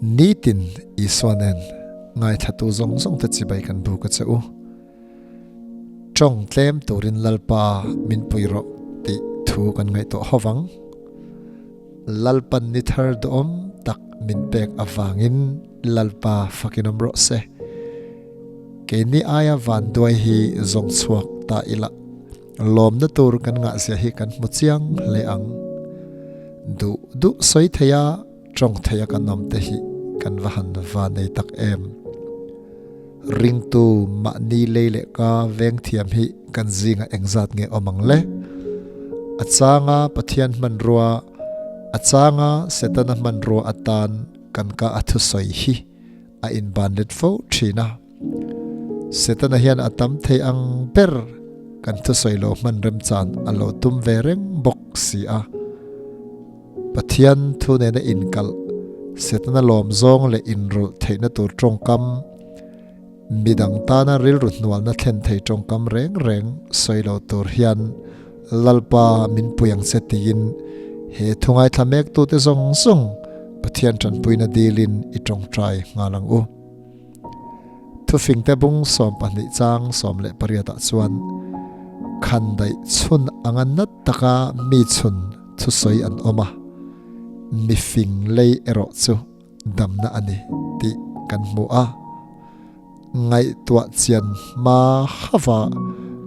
nitin iswanen ngai thatu zong zong ta chibai kan bu ka chau chong tlem turin lalpa min puiro ti thu kan ngai to howang lalpan ni thar dom tak min pek awangin lalpa fakinom ro se ke ni aya van doi hi zong chuak ta ila lom na tur kan nga sia hi kan muchiang le ang du soi thaya trong thaya kan nom te hi kan vahan va nei tak em ring tu ma ni leile ka veng thiam hi kan zinga engzat nge omang le achanga pathian man ruwa achanga setana man ruwa atan kan ka athu soi hi a in bandit fo thina setana hian atam thei ang per kan thu soi lo man rem chan alo tum vereng bok si a pathian thu ne na in kal setana lom zong le in ru theina tur trong kam midang ta na ril rut nual na thlen thei trong kam reng reng soi lo tur hian lalpa min puyang setin he thungai thlamek tu te zong zong pathian tran puina dilin i trong trai ngalang u thu fing te bung som pani chang som le pariata chuan khan dai chun angan nat taka mi chun thu soi an oma mi fing lei ero chu damna ani ti kan mu a ngai tua chian ma hawa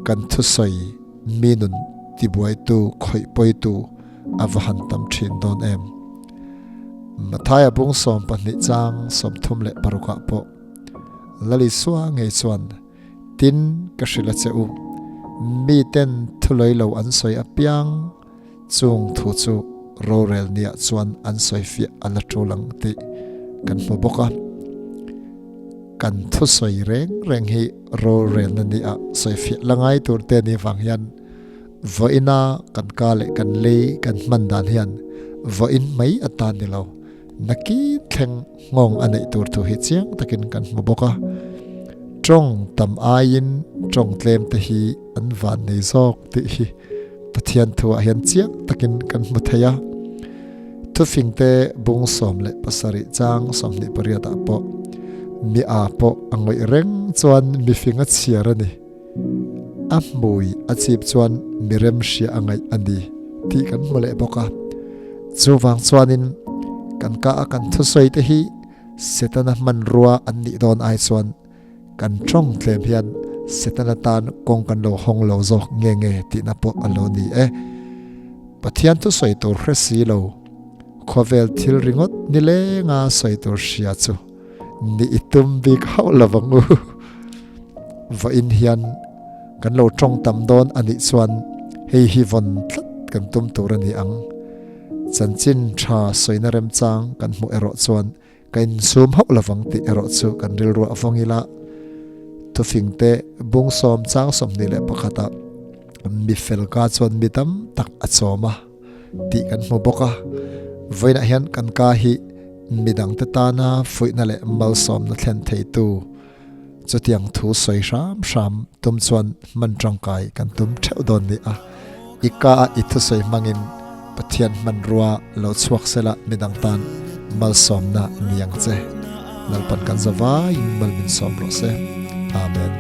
kan thu soi minun ti buai tu khoi poi tu avahan tam thin don em mathaya bung som pani chang som thum le paruka po lali suwa ngei chuan tin ka hrila cheu mi ten thuloi lo an soi apiang chung thu chu rorel nia chuan an soi fi ala tulang ti kan mu boka kan thu soi reng hi rorel na ni a soi fi langai tur te ni wang hian voina kan ka le kan le kan man dan hian voin mai atan ni lo naki theng ngong anei tur thu hi chiang takin kan mu boka trong tam ain trong tlem te hi an van nei zok ti hi pathian thua hian chiang takin kan mu thaya thu fing te bung som le pasari chang som ni pariata po mi a po angoi reng chuan mi finga chiarani amui achip chuan mirem sia angai ani ti kan mole boka chuwang chuanin kan ka akan thu soi te hi setana man ruwa anni don ai chuan kan trong tlem hian setana tan kong kan lo hong lo zok nge ti na po alo ni pathian thu soi tur hresi lo khovel thil ringot ni le nga soi tur sia chu ni itum bik hau lawangu va in hian kan lo trong tam don ani chuan hei hi von tlat kan tum tur ani ang chanchin tha soina rem chang kan mu ero chuan kain sum hau lawang ti ero chu kan ril ru avongila thu fing te bung som chang som ni le pakhata mi fel ka chuan mitam tak achoma ti kan mu boka voina hian kan ka hi midang te ta na fuina le mal som na thlen thei tu chutiang thu soi sham tum chuan man tangkai kan tum theu don ni a ika a ithu soi mangin pathian man ruwa lo chuak sela midang tan mal som na niang che lalpan kan zawa in mal min som ro se amen